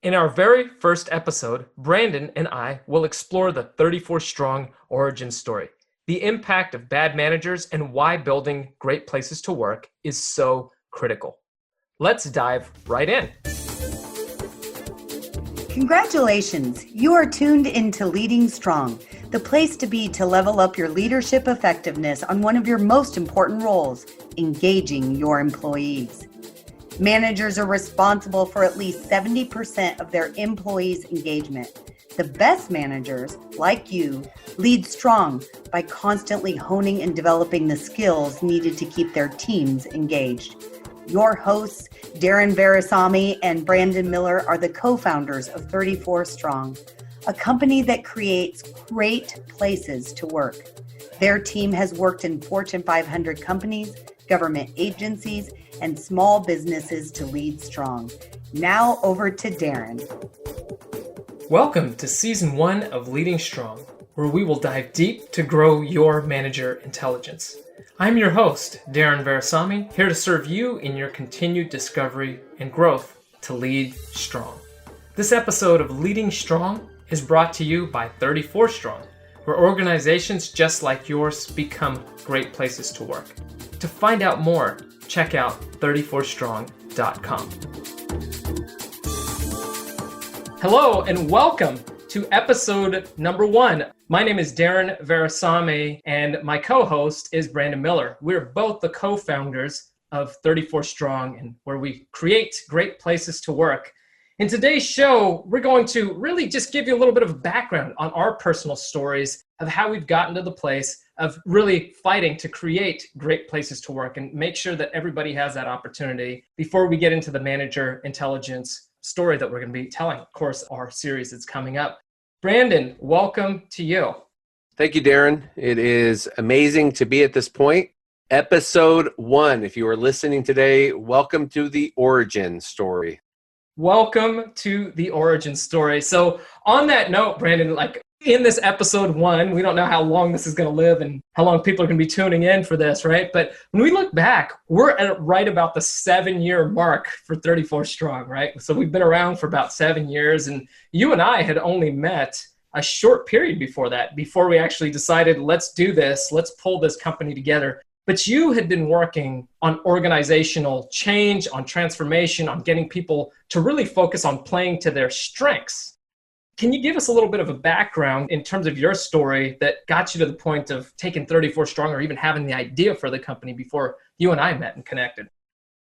In our very first episode, Brandon and I will explore the 34 Strong origin story, the impact of bad managers, and why building great places to work is so critical. Let's dive right in. Congratulations! You are tuned into Leading Strong, the place to be to level up your leadership effectiveness on one of your most important roles, engaging your employees. Managers are responsible for at least 70% of their employees' engagement. The best managers, like you, lead strong by constantly honing and developing the skills needed to keep their teams engaged. Your hosts, Darren Virassammy and Brandon Miller, are the co-founders of 34 Strong, a company that creates great places to work. Their team has worked in Fortune 500 companies, government agencies, and small businesses to lead strong. Now over to Darren. Welcome to Season 1 of Leading Strong, where we will dive deep to grow your manager intelligence. I'm your host, Darren Virassammy, here to serve you in your continued discovery and growth to lead strong. This episode of Leading Strong is brought to you by 34 Strong, where organizations just like yours become great places to work. To find out more, check out 34strong.com. Hello and welcome to episode number 1. My name is Darren Virassammy and my co-host is Brandon Miller. We're both the co-founders of 34 Strong, and where we create great places to work. In today's show, we're going to really just give you a little bit of background on our personal stories of how we've gotten to the place of really fighting to create great places to work and make sure that everybody has that opportunity before we get into the manager intelligence story that we're going to be telling, of course, our series that's coming up. Brandon, welcome to you. Thank you, Darren. It is amazing to be at this point. Episode 1. If you are listening today, welcome to the origin story. Welcome to the origin story. So on that note, Brandon, in this episode 1, we don't know how long this is going to live and how long people are going to be tuning in for this, right? But when we look back, we're at right about the 7-year mark for 34 Strong, right? So we've been around for about 7 years, and you and I had only met a short period before that, before we actually decided, let's do this, let's pull this company together. But you had been working on organizational change, on transformation, on getting people to really focus on playing to their strengths. Can you give us a little bit of a background in terms of your story that got you to the point of taking 34 Strong or even having the idea for the company before you and I met and connected?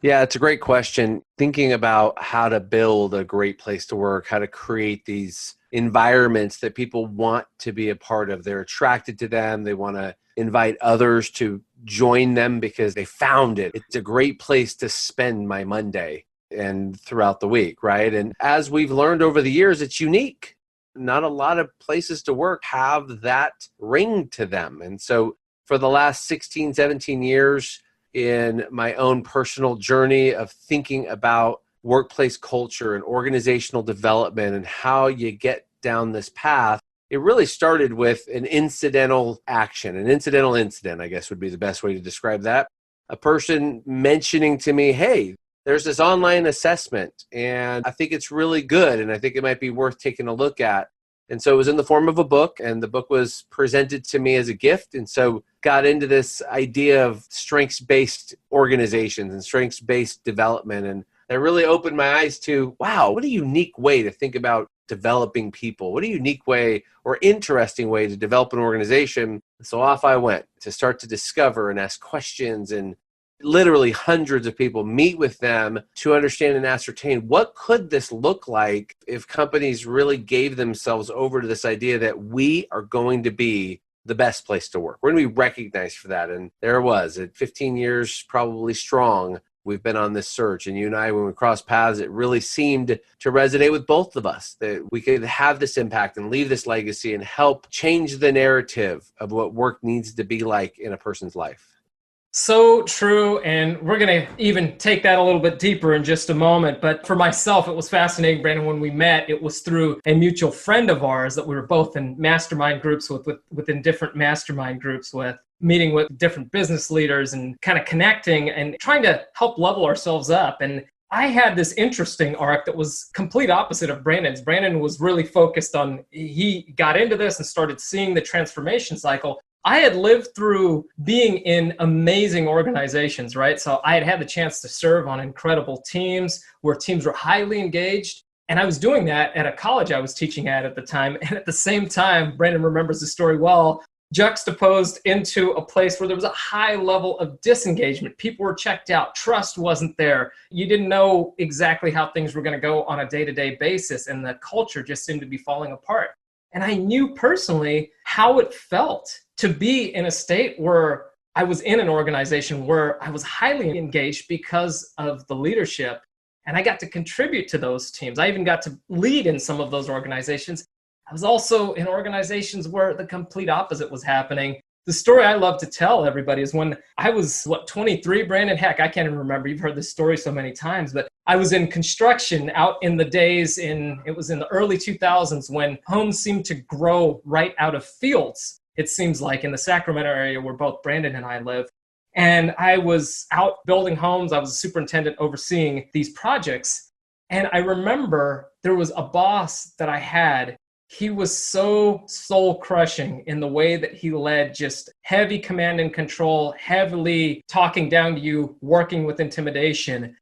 Yeah, it's a great question. Thinking about how to build a great place to work, how to create these environments that people want to be a part of. They're attracted to them. They want to invite others to join them because they found it. It's a great place to spend my Monday and throughout the week, right? And as we've learned over the years, it's unique. Not a lot of places to work have that ring to them. And so for the last 16, 17 years in my own personal journey of thinking about workplace culture and organizational development and how you get down this path, it really started with an incidental action, an incidental incident, I guess would be the best way to describe that. A person mentioning to me, hey, there's this online assessment and I think it's really good and I think it might be worth taking a look at. And so it was in the form of a book, and the book was presented to me as a gift. And so got into this idea of strengths-based organizations and strengths-based development. And that really opened my eyes to, wow, what a unique way to think about developing people. What a unique way or interesting way to develop an organization. So off I went to start to discover and ask questions, and literally hundreds of people, meet with them to understand and ascertain what could this look like if companies really gave themselves over to this idea that we are going to be the best place to work. We're going to be recognized for that. And there it was. At 15 years, probably strong, we've been on this search. And you and I, when we crossed paths, it really seemed to resonate with both of us, that we could have this impact and leave this legacy and help change the narrative of what work needs to be like in a person's life. So true, and we're going to even take that a little bit deeper in just a moment. But for myself, it was fascinating, Brandon, when we met. It was through a mutual friend of ours that we were both in mastermind groups within different mastermind groups with, meeting with different business leaders and kind of connecting and trying to help level ourselves up. And I had this interesting arc that was complete opposite of Brandon's. Brandon was really focused on, he got into this and started seeing the transformation cycle. I had lived through being in amazing organizations, right? So I had had the chance to serve on incredible teams where teams were highly engaged. And I was doing that at a college I was teaching at the time. And at the same time, Brandon remembers the story well, juxtaposed into a place where there was a high level of disengagement. People were checked out. Trust wasn't there. You didn't know exactly how things were going to go on a day-to-day basis. And the culture just seemed to be falling apart. And I knew personally how it felt to be in a state where I was in an organization where I was highly engaged because of the leadership. And I got to contribute to those teams. I even got to lead in some of those organizations. I was also in organizations where the complete opposite was happening. The story I love to tell everybody is when I was, 23, Brandon? Heck, I can't even remember. You've heard this story so many times, but I was in construction out in the days it was in the early 2000s when homes seemed to grow right out of fields. It seems like in the Sacramento area where both Brandon and I live. And I was out building homes. I was a superintendent overseeing these projects. And I remember there was a boss that I had. He was so soul crushing in the way that he led, just heavy command and control, heavily talking down to you, working with intimidation.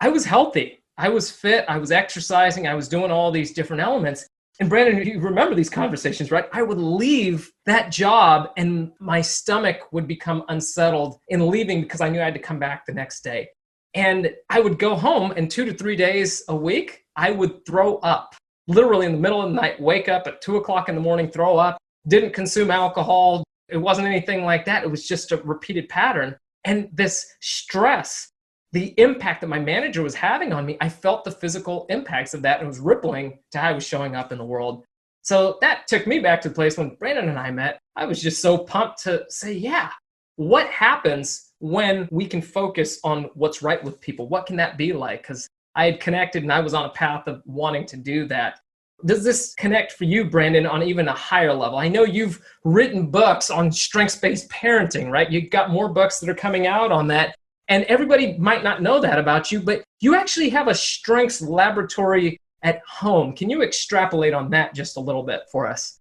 I was healthy. I was fit. I was exercising. I was doing all these different elements. And Brandon, you remember these conversations, right? I would leave that job and my stomach would become unsettled in leaving because I knew I had to come back the next day. And I would go home and 2 to 3 days a week, I would throw up. Literally in the middle of the night, wake up at 2 o'clock in the morning, throw up, didn't consume alcohol. It wasn't anything like that. It was just a repeated pattern. And this stress, the impact that my manager was having on me, I felt the physical impacts of that and it was rippling to how I was showing up in the world. So that took me back to the place when Brandon and I met. I was just so pumped to say, yeah, what happens when we can focus on what's right with people? What can that be like? Because I had connected and I was on a path of wanting to do that. Does this connect for you, Brandon, on even a higher level? I know you've written books on strengths-based parenting, right? You've got more books that are coming out on that. And everybody might not know that about you, but you actually have a strengths laboratory at home. Can you extrapolate on that just a little bit for us?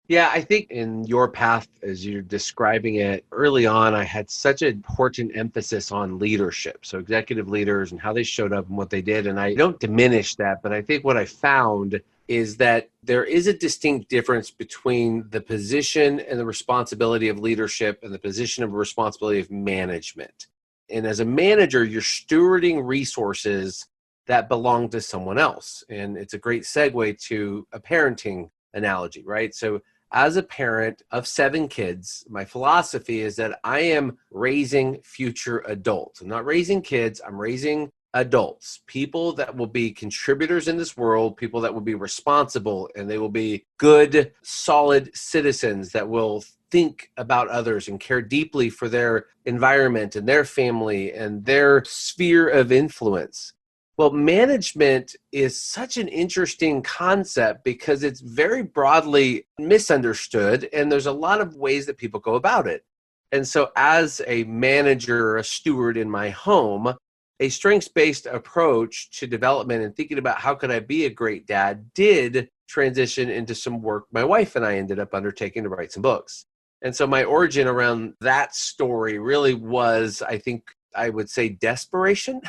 Yeah, I think in your path, as you're describing it, early on, I had such an important emphasis on leadership. So executive leaders and how they showed up and what they did. And I don't diminish that, but I think what I found is that there is a distinct difference between the position and the responsibility of leadership and the position of responsibility of management. And as a manager, you're stewarding resources that belong to someone else. And it's a great segue to a parenting analogy, right? So as a parent of 7 kids, my philosophy is that I am raising future adults. I'm not raising kids, I'm raising adults, people that will be contributors in this world, people that will be responsible, and they will be good, solid citizens that will think about others and care deeply for their environment and their family and their sphere of influence. Well, management is such an interesting concept because it's very broadly misunderstood, and there's a lot of ways that people go about it. And so as a manager, a steward in my home, a strengths-based approach to development and thinking about how could I be a great dad did transition into some work my wife and I ended up undertaking to write some books. And so my origin around that story really was, I think, I would say desperation,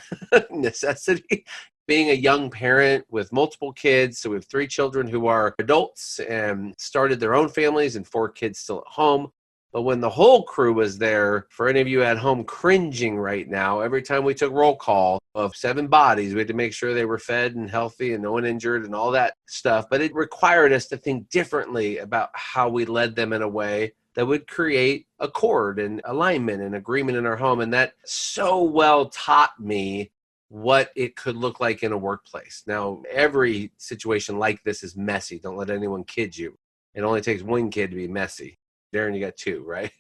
necessity. Being a young parent with multiple kids, so we have 3 children who are adults and started their own families and 4 kids still at home. But when the whole crew was there, for any of you at home cringing right now, every time we took roll call of 7 bodies, we had to make sure they were fed and healthy and no one injured and all that stuff. But it required us to think differently about how we led them in a way that would create accord and alignment and agreement in our home. And that so well taught me what it could look like in a workplace. Now, every situation like this is messy. Don't let anyone kid you. It only takes 1 kid to be messy. Darren, you got 2, right?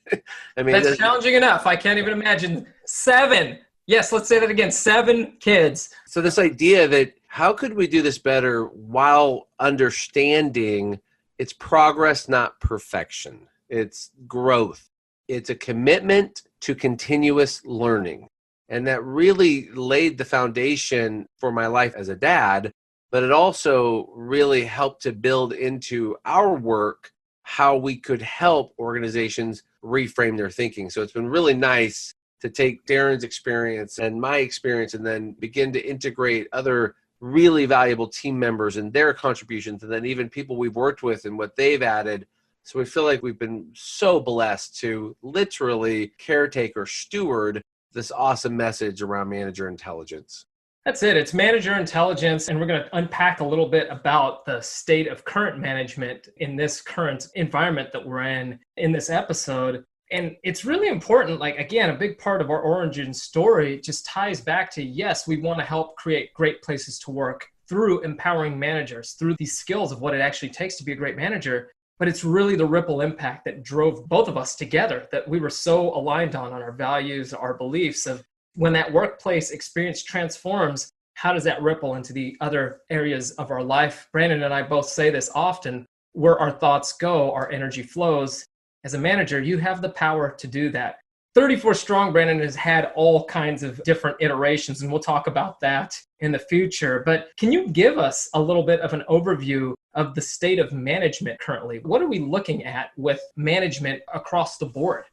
I mean, that's challenging enough. I can't even imagine 7. Yes, let's say that again. 7 kids. So this idea that how could we do this better while understanding it's progress, not perfection. It's growth. It's a commitment to continuous learning. And that really laid the foundation for my life as a dad, but it also really helped to build into our work how we could help organizations reframe their thinking. So it's been really nice to take Darren's experience and my experience and then begin to integrate other really valuable team members and their contributions, and then even people we've worked with and what they've added. So we feel like we've been so blessed to literally caretake or steward this awesome message around manager intelligence. That's it. It's manager intelligence. And we're going to unpack a little bit about the state of current management in this current environment that we're in this episode. And it's really important. Like, again, a big part of our origin story just ties back to, yes, we want to help create great places to work through empowering managers, through these skills of what it actually takes to be a great manager. But it's really the ripple impact that drove both of us together, that we were so aligned on our values, our beliefs of when that workplace experience transforms, how does that ripple into the other areas of our life? Brandon and I both say this often, where our thoughts go, our energy flows. As a manager, you have the power to do that. 34 Strong, Brandon, has had all kinds of different iterations, and we'll talk about that in the future. But can you give us a little bit of an overview of the state of management currently? What are we looking at with management across the board?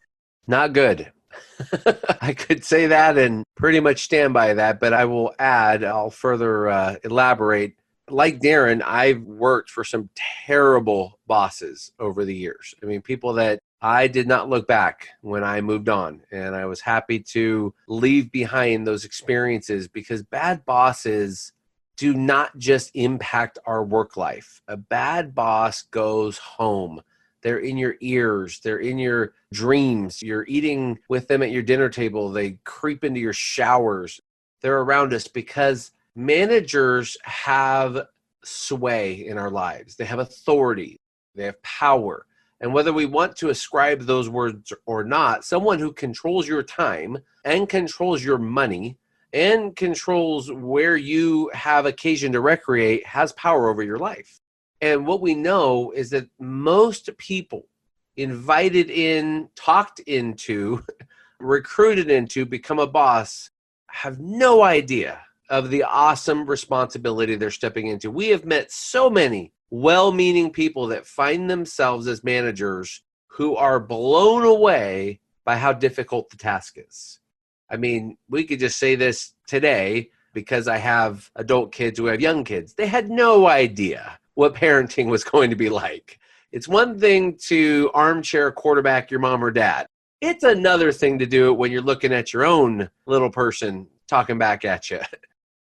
Not good. I could say that and pretty much stand by that, but I will add, I'll further elaborate. Like Darren, I've worked for some terrible bosses over the years. I mean, people that I did not look back when I moved on, and I was happy to leave behind those experiences because bad bosses do not just impact our work life. A bad boss goes home. They're in your ears. They're in your dreams. You're eating with them at your dinner table. They creep into your showers. They're around us because managers have sway in our lives. They have authority. They have power. And whether we want to ascribe those words or not, someone who controls your time and controls your money and controls where you have occasion to recreate has power over your life. And what we know is that most people invited in, talked into, recruited into, become a boss have no idea of the awesome responsibility they're stepping into. We have met so many well-meaning people that find themselves as managers who are blown away by how difficult the task is. I mean, we could just say this today because I have adult kids who have young kids. They had no idea what parenting was going to be like. It's one thing to armchair quarterback your mom or dad. It's another thing to do it when you're looking at your own little person talking back at you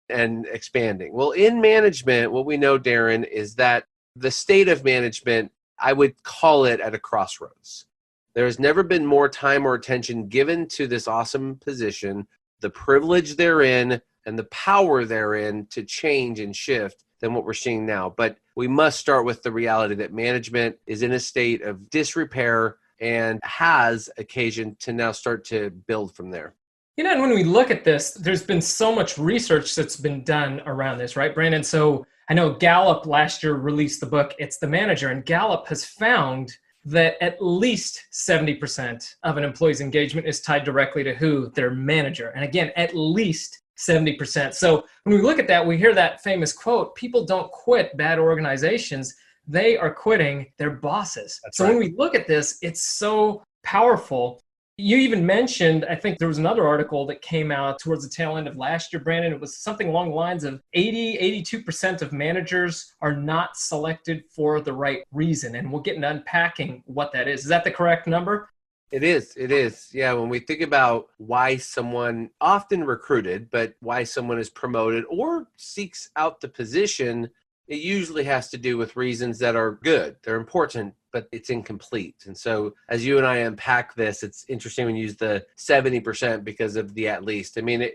and expanding. Well, in management, what we know, Darren, is that the state of management, I would call it at a crossroads. There has never been more time or attention given to this awesome position, the privilege therein, and the power therein to change and shift than what we're seeing now. But we must start with the reality that management is in a state of disrepair and has occasion to now start to build from there. You know, and when we look at this, there's been so much research that's been done around this, right, Brandon? So I know Gallup last year released the book, It's the Manager, and Gallup has found that at least 70% of an employee's engagement is tied directly to who? Their manager. And again, at least 70%. So when we look at that, we hear that famous quote, people don't quit bad organizations, they are quitting their bosses. That's so right. When we look at this, it's so powerful. You even mentioned, I think there was another article that came out towards the tail end of last year, Brandon. It was something along the lines of 82% of managers are not selected for the right reason. And we'll get into unpacking what that is. Is that the correct number? It is. It is. Yeah. When we think about why someone often recruited, but why someone is promoted or seeks out the position, it usually has to do with reasons that are good. They're important, but it's incomplete. And so as you and I unpack this, it's interesting when you use the 70% because of the at least. I mean,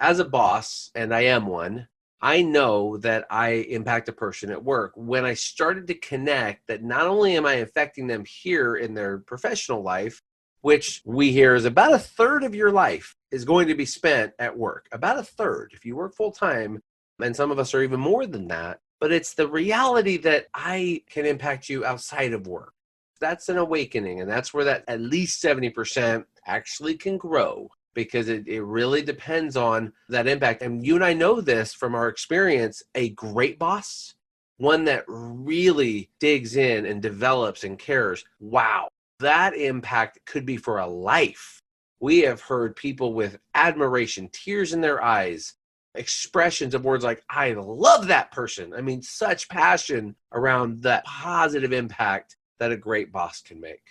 as a boss, and I am one, I know that I impact a person at work. When I started to connect that not only am I affecting them here in their professional life, which we hear is about a third of your life is going to be spent at work, about a third if you work full time, and some of us are even more than that. But it's the reality that I can impact you outside of work. That's an awakening, and that's where that at least 70% actually can grow. because it really depends on that impact. And you and I know this from our experience. A great boss, one that really digs in and develops and cares, wow, that impact could be for a life. We have heard people with admiration, tears in their eyes, expressions of words like, I love that person. I mean, such passion around that positive impact that a great boss can make.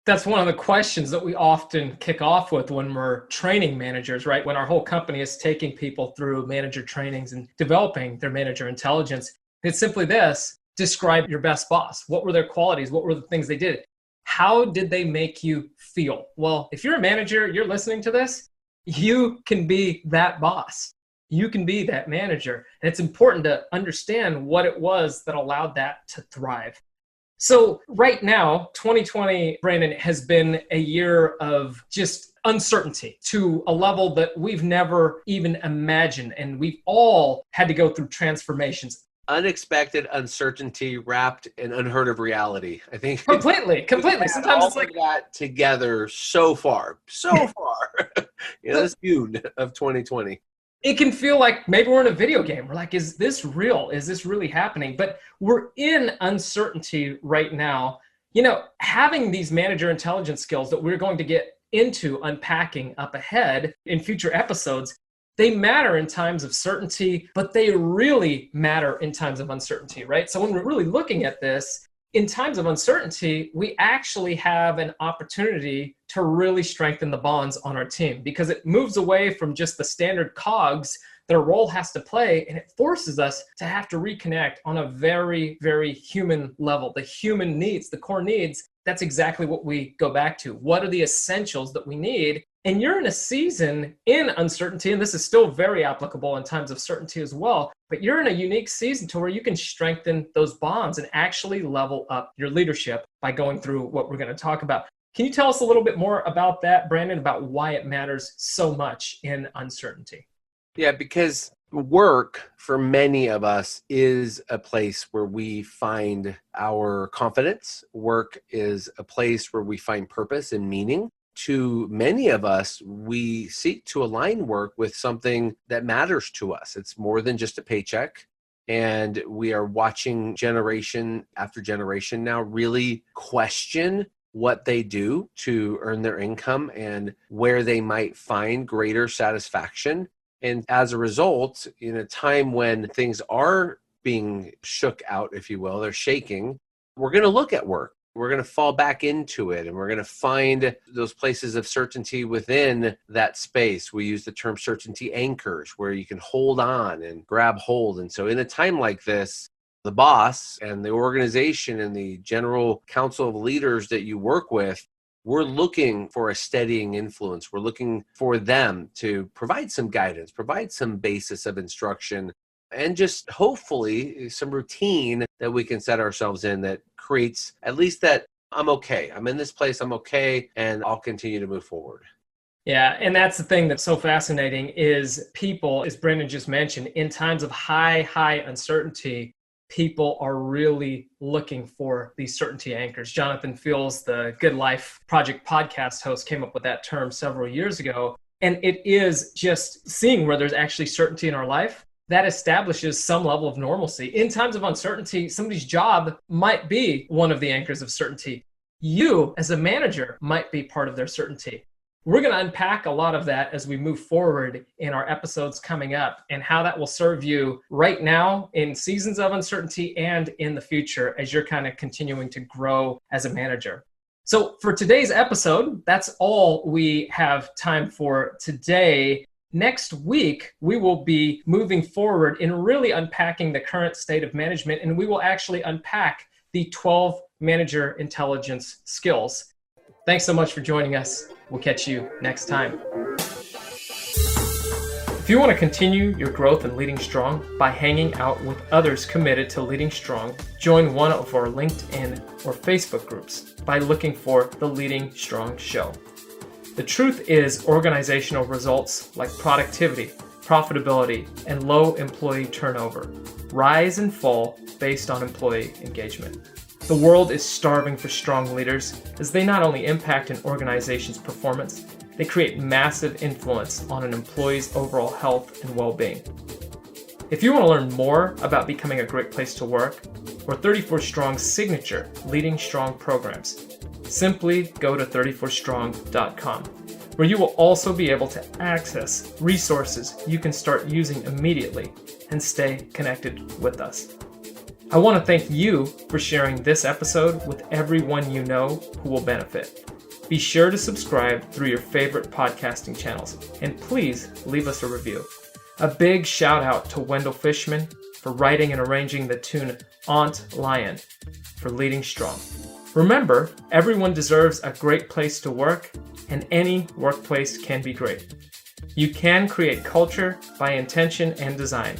That's one of the questions that we often kick off with when we're training managers, right? When our whole company is taking people through manager trainings and developing their manager intelligence. It's simply this: describe your best boss. What were their qualities? What were the things they did? How did they make you feel? Well, if you're a manager, you're listening to this, you can be that boss. You can be that manager. And it's important to understand what it was that allowed that to thrive. So right now, 2020, Brandon, has been a year of just uncertainty to a level that we've never even imagined. And we've all had to go through transformations. Unexpected uncertainty wrapped in unheard of reality. I think completely. Sometimes it's like that together so far, this June of 2020. It can feel like maybe we're in a video game. We're like, is this real? Is this really happening? But we're in uncertainty right now. Having these manager intelligence skills that we're going to get into unpacking up ahead in future episodes, they matter in times of certainty, but they really matter in times of uncertainty, right? So when we're really looking at this, in times of uncertainty, we actually have an opportunity to really strengthen the bonds on our team, because it moves away from just the standard cogs that a role has to play, and it forces us to have to reconnect on a very, very human level. The human needs, the core needs, that's exactly what we go back to. What are the essentials that we need? And you're in a season in uncertainty, and this is still very applicable in times of certainty as well, but you're in a unique season to where you can strengthen those bonds and actually level up your leadership by going through what we're going to talk about. Can you tell us a little bit more about that, Brandon, about why it matters so much in uncertainty? Yeah, because work for many of us is a place where we find our confidence. Work is a place where we find purpose and meaning. To many of us, we seek to align work with something that matters to us. It's more than just a paycheck. And we are watching generation after generation now really question what they do to earn their income and where they might find greater satisfaction. And as a result, in a time when things are being shook out, if you will, they're shaking, we're going to look at work. We're going to fall back into it, and we're going to find those places of certainty within that space. We use the term certainty anchors, where you can hold on and grab hold. And so in a time like this, the boss and the organization and the general council of leaders that you work with, we're looking for a steadying influence. We're looking for them to provide some guidance, provide some basis of instruction, and just hopefully some routine that we can set ourselves in that creates at least that I'm okay. I'm in this place, I'm okay, and I'll continue to move forward. Yeah, and that's the thing that's so fascinating is people, as Brandon just mentioned, in times of high uncertainty, people are really looking for these certainty anchors. Jonathan Fields, the Good Life Project podcast host, came up with that term several years ago. And it is just seeing where there's actually certainty in our life that establishes some level of normalcy. In times of uncertainty, somebody's job might be one of the anchors of certainty. You, as a manager, might be part of their certainty. We're going to unpack a lot of that as we move forward in our episodes coming up, and how that will serve you right now in seasons of uncertainty and in the future as you're kind of continuing to grow as a manager. So for today's episode, that's all we have time for today. Next week, we will be moving forward in really unpacking the current state of management, and we will actually unpack the 12 manager intelligence skills. Thanks so much for joining us. We'll catch you next time. If you want to continue your growth in Leading Strong by hanging out with others committed to leading strong, join one of our LinkedIn or Facebook groups by looking for the Leading Strong Show. The truth is, organizational results like productivity, profitability, and low employee turnover rise and fall based on employee engagement. The world is starving for strong leaders, as they not only impact an organization's performance, They create massive influence on an employee's overall health and well-being. If you want to learn more about becoming a great place to work or 34 Strong's signature Leading Strong programs, simply go to 34strong.com, where you will also be able to access resources you can start using immediately and stay connected with us. I want to thank you for sharing this episode with everyone you know who will benefit. Be sure to subscribe through your favorite podcasting channels, and please leave us a review. A big shout out to Wendell Fishman for writing and arranging the tune Aunt Lion for Leading Strong. Remember, everyone deserves a great place to work, and any workplace can be great. You can create culture by intention and design,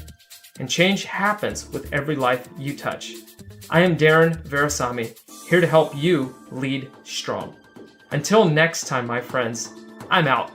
and change happens with every life you touch. I am Darren Virassammy, here to help you lead strong. Until next time, my friends, I'm out.